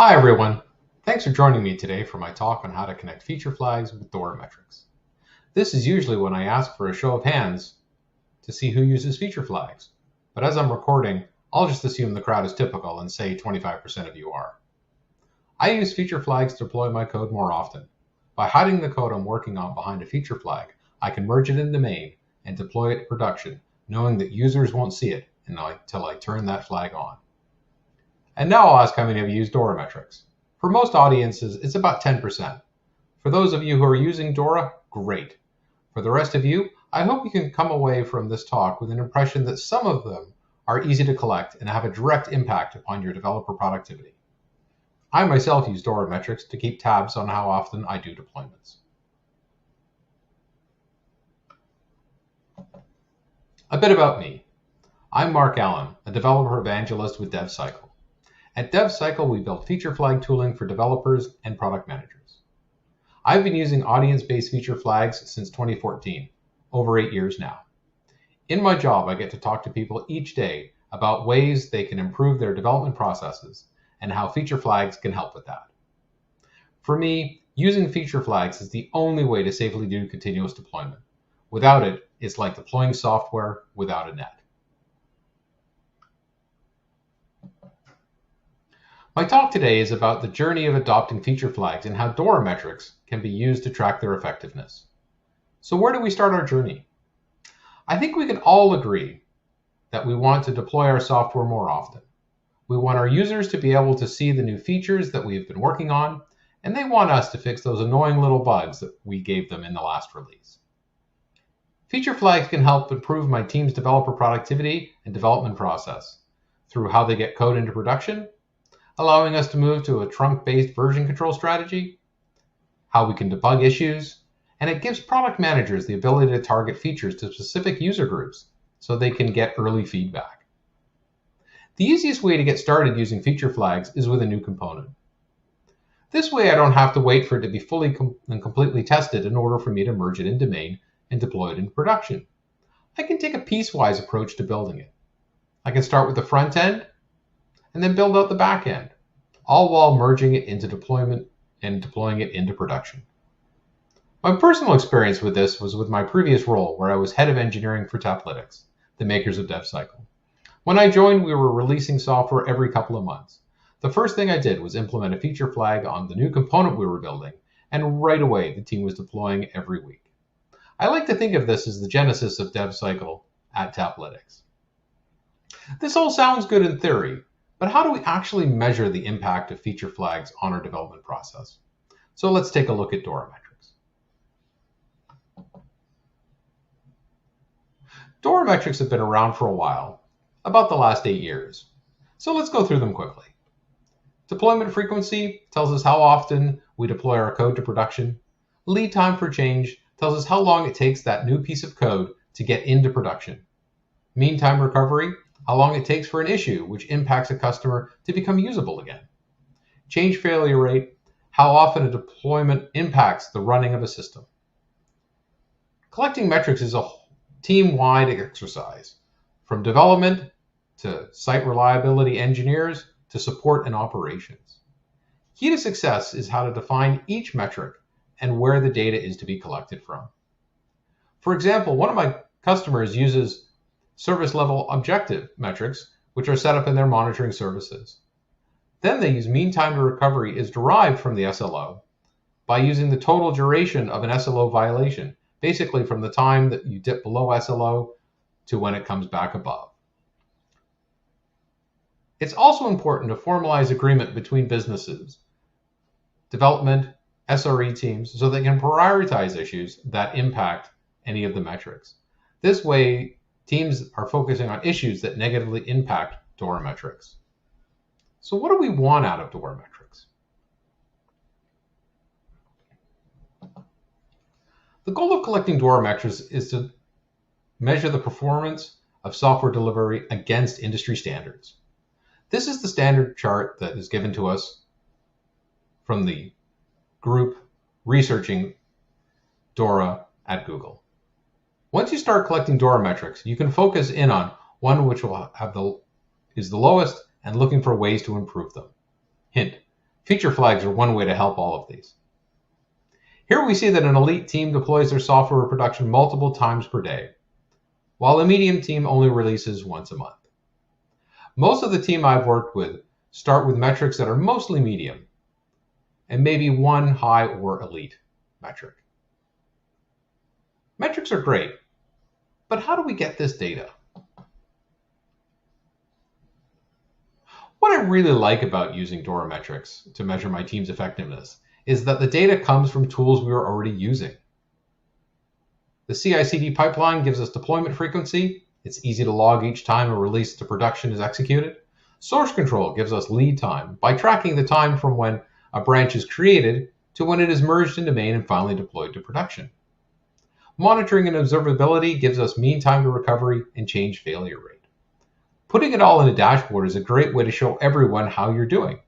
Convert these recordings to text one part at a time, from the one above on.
Hi everyone, thanks for joining me today for my talk on how to connect feature flags with DORA metrics. This is usually when I ask for a show of hands to see who uses feature flags, but as I'm recording, I'll just assume the crowd is typical and say 25% of you are. I use feature flags to deploy my code more often. By hiding the code I'm working on behind a feature flag, I can merge it into main and deploy it to production, knowing that users won't see it until I turn that flag on. And now I'll ask how many of you use DORA metrics. For most audiences, it's about 10%. For those of you who are using DORA, great. For the rest of you, I hope you can come away from this talk with an impression that some of them are easy to collect and have a direct impact upon your developer productivity. I myself use DORA metrics to keep tabs on how often I do deployments. A bit about me. I'm Mark Allen, a developer evangelist with DevCycle. At DevCycle, we build feature flag tooling for developers and product managers. I've been using audience-based feature flags since 2014, over 8 years now. In my job, I get to talk to people each day about ways they can improve their development processes and how feature flags can help with that. For me, using feature flags is the only way to safely do continuous deployment. Without it, it's like deploying software without a net. My talk today is about the journey of adopting feature flags and how DORA metrics can be used to track their effectiveness. So where do we start our journey? I think we can all agree that we want to deploy our software more often. We want our users to be able to see the new features that we've been working on, and they want us to fix those annoying little bugs that we gave them in the last release. Feature flags can help improve my team's developer productivity and development process through how they get code into production, allowing us to move to a trunk-based version control strategy, how we can debug issues, and it gives product managers the ability to target features to specific user groups so they can get early feedback. The easiest way to get started using feature flags is with a new component. This way I don't have to wait for it to be fully and completely tested in order for me to merge it into main and deploy it into production. I can take a piecewise approach to building it. I can start with the front end and then build out the back end, all while merging it into deployment and deploying it into production. My personal experience with this was with my previous role where I was head of engineering for Taplytics, the makers of DevCycle. When I joined, we were releasing software every couple of months. The first thing I did was implement a feature flag on the new component we were building, and right away the team was deploying every week. I like to think of this as the genesis of DevCycle at Taplytics. This all sounds good in theory, but how do we actually measure the impact of feature flags on our development process? So let's take a look at DORA metrics. DORA metrics have been around for a while, about the last 8 years. So let's go through them quickly. Deployment frequency tells us how often we deploy our code to production. Lead time for change tells us how long it takes that new piece of code to get into production. Mean time recovery, how long it takes for an issue which impacts a customer to become usable again. Change failure rate, how often a deployment impacts the running of a system. Collecting metrics is a team-wide exercise, from development to site reliability engineers to support and operations. Key to success is how to define each metric and where the data is to be collected from. For example, one of my customers uses service level objective metrics, which are set up in their monitoring services. Then they use mean time to recovery is derived from the SLO by using the total duration of an SLO violation, basically from the time that you dip below SLO to when it comes back above. It's also important to formalize agreement between businesses, development, SRE teams, so they can prioritize issues that impact any of the metrics. This way, teams are focusing on issues that negatively impact DORA metrics. So what do we want out of DORA metrics? The goal of collecting DORA metrics is to measure the performance of software delivery against industry standards. This is the standard chart that is given to us from the group researching DORA at Google. Once you start collecting DORA metrics, you can focus in on one which will have is the lowest and looking for ways to improve them. Hint, Feature flags are one way to help all of these. Here we see that an elite team deploys their software in production multiple times per day, while a medium team only releases once a month. Most of the team I've worked with start with metrics that are mostly medium, and maybe one high or elite metric. Metrics are great, but how do we get this data? What I really like about using DORA metrics to measure my team's effectiveness is that the data comes from tools we are already using. The CI/CD pipeline gives us deployment frequency. It's easy to log each time a release to production is executed. Source control gives us lead time by tracking the time from when a branch is created to when it is merged into main and finally deployed to production. Monitoring and observability gives us mean time to recovery and change failure rate. Putting it all in a dashboard is a great way to show everyone how you're doing.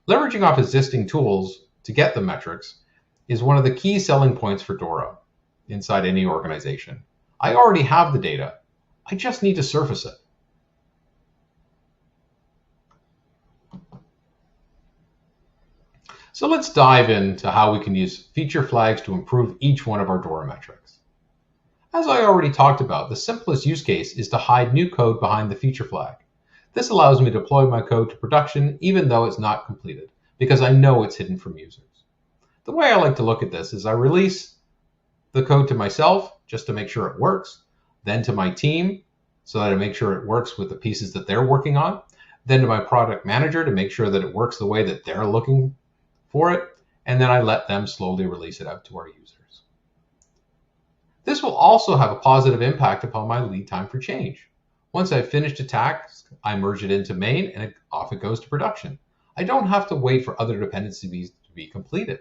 Leveraging off existing tools to get the metrics is one of the key selling points for DORA inside any organization. I already have the data. I just need to surface it. So let's dive into how we can use feature flags to improve each one of our DORA metrics. As I already talked about, the simplest use case is to hide new code behind the feature flag. This allows me to deploy my code to production even though it's not completed, because I know it's hidden from users. The way I like to look at this is I release the code to myself just to make sure it works, then to my team so that I make sure it works with the pieces that they're working on, then to my product manager to make sure that it works the way that they're looking for it, and then I let them slowly release it out to our users. This will also have a positive impact upon my lead time for change. Once I've finished a task, I merge it into main and off it goes to production. I don't have to wait for other dependencies to be completed.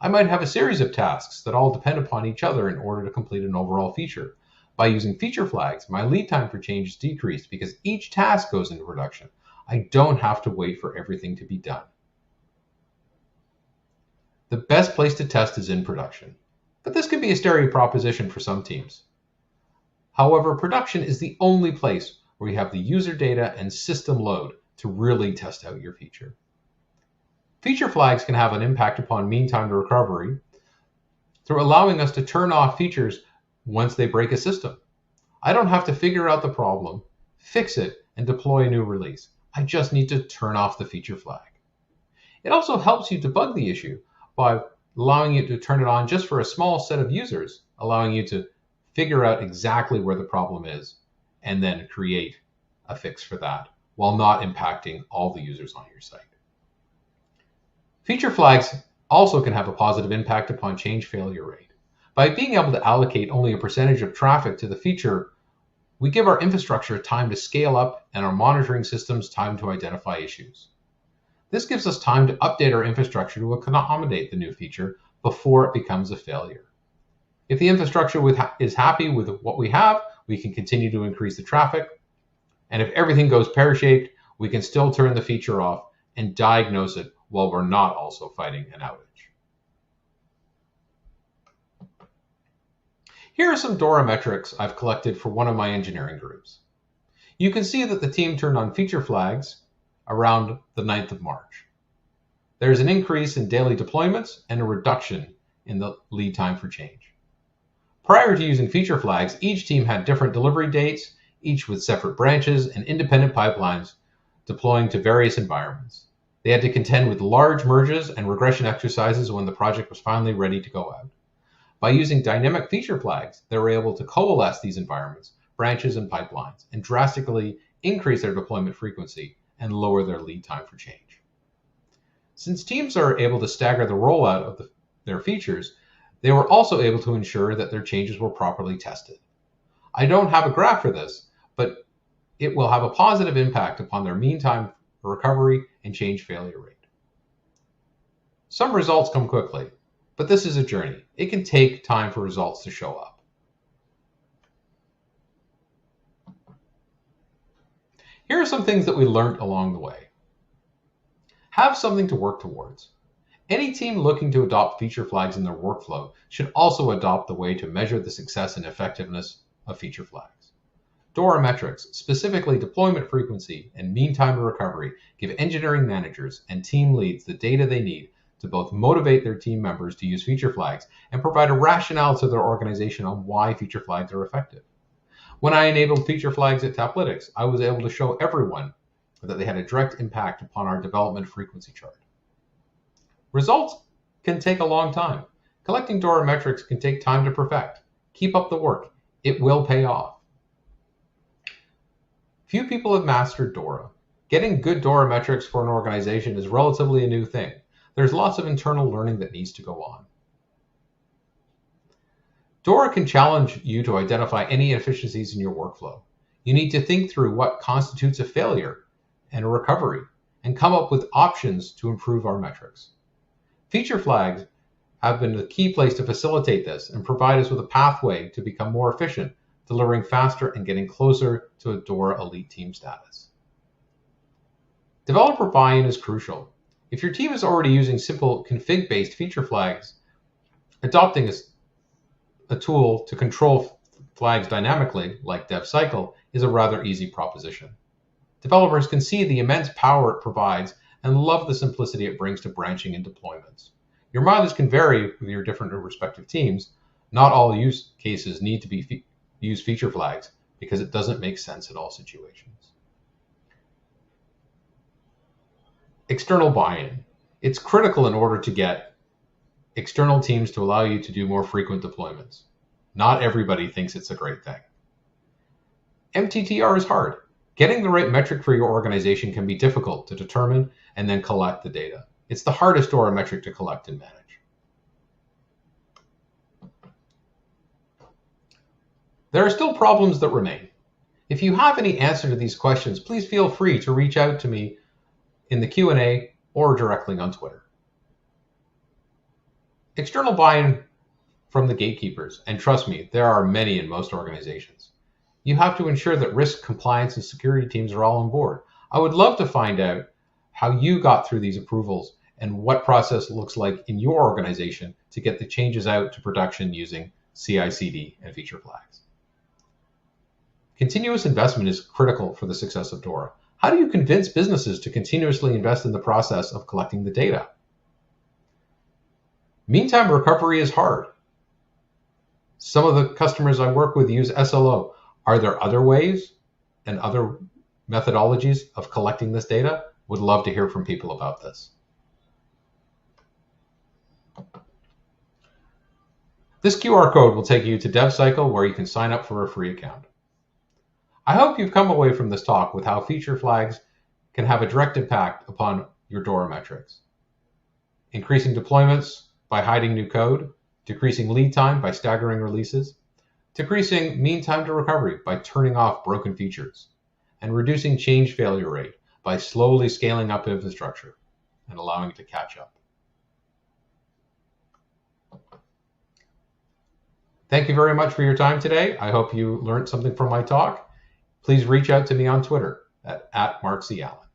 I might have a series of tasks that all depend upon each other in order to complete an overall feature. By using feature flags, my lead time for change is decreased because each task goes into production. I don't have to wait for everything to be done. The best place to test is in production, but this can be a scary proposition for some teams. However, production is the only place where you have the user data and system load to really test out your feature. Feature flags can have an impact upon mean time to recovery through allowing us to turn off features once they break a system. I don't have to figure out the problem, fix it, and deploy a new release. I just need to turn off the feature flag. It also helps you debug the issue by allowing you to turn it on just for a small set of users, allowing you to figure out exactly where the problem is and then create a fix for that while not impacting all the users on your site. Feature flags also can have a positive impact upon change failure rate. By being able to allocate only a percentage of traffic to the feature, we give our infrastructure time to scale up and our monitoring systems time to identify issues. This gives us time to update our infrastructure to accommodate the new feature before it becomes a failure. If the infrastructure is happy with what we have, we can continue to increase the traffic. And if everything goes pear-shaped, we can still turn the feature off and diagnose it while we're not also fighting an outage. Here are some DORA metrics I've collected for one of my engineering groups. You can see that the team turned on feature flags around the 9th of March. There's an increase in daily deployments and a reduction in the lead time for change. Prior to using feature flags, each team had different delivery dates, each with separate branches and independent pipelines deploying to various environments. They had to contend with large merges and regression exercises when the project was finally ready to go out. By using dynamic feature flags, they were able to coalesce these environments, branches, and pipelines, and drastically increase their deployment frequency and lower their lead time for change. Since teams are able to stagger the rollout of their features, they were also able to ensure that their changes were properly tested. I don't have a graph for this, but it will have a positive impact upon their mean time for recovery and change failure rate. Some results come quickly, but this is a journey. It can take time for results to show up. Here are some things that we learned along the way. Have something to work towards. Any team looking to adopt feature flags in their workflow should also adopt the way to measure the success and effectiveness of feature flags. DORA metrics, specifically deployment frequency and mean time to recovery, give engineering managers and team leads the data they need to both motivate their team members to use feature flags and provide a rationale to their organization on why feature flags are effective. When I enabled feature flags at Taplytics, I was able to show everyone that they had a direct impact upon our development frequency chart. Results can take a long time. Collecting DORA metrics can take time to perfect. Keep up the work. It will pay off. Few people have mastered DORA. Getting good DORA metrics for an organization is relatively a new thing. There's lots of internal learning that needs to go on. DORA can challenge you to identify any inefficiencies in your workflow. You need to think through what constitutes a failure and a recovery, and come up with options to improve our metrics. Feature flags have been the key place to facilitate this and provide us with a pathway to become more efficient, delivering faster and getting closer to a DORA elite team status. Developer buy-in is crucial. If your team is already using simple config-based feature flags, adopting a tool to control flags dynamically, like DevCycle, is a rather easy proposition. Developers can see the immense power it provides and love the simplicity it brings to branching and deployments. Your mileage can vary with your different and respective teams. Not all use cases need to use feature flags because it doesn't make sense in all situations. External buy-in. It's critical in order to get external teams to allow you to do more frequent deployments. Not everybody thinks it's a great thing. MTTR is hard. Getting the right metric for your organization can be difficult to determine and then collect the data. It's the hardest DORA metric to collect and manage. There are still problems that remain. If you have any answer to these questions, please feel free to reach out to me in the Q&A or directly on Twitter. External buy-in from the gatekeepers, and trust me, there are many in most organizations. You have to ensure that risk, compliance, and security teams are all on board. I would love to find out how you got through these approvals and what process looks like in your organization to get the changes out to production using CI/CD and feature flags. Continuous investment is critical for the success of DORA. How do you convince businesses to continuously invest in the process of collecting the data? Meantime recovery is hard. Some of the customers I work with use SLO. Are there other ways and other methodologies of collecting this data? Would love to hear from people about this. This QR code will take you to DevCycle where you can sign up for a free account. I hope you've come away from this talk with how feature flags can have a direct impact upon your DORA metrics. Increasing deployments by hiding new code, decreasing lead time by staggering releases, decreasing mean time to recovery by turning off broken features, and reducing change failure rate by slowly scaling up infrastructure and allowing it to catch up. Thank you very much for your time today. I hope you learned something from my talk. Please reach out to me on Twitter at @MarkCAllen.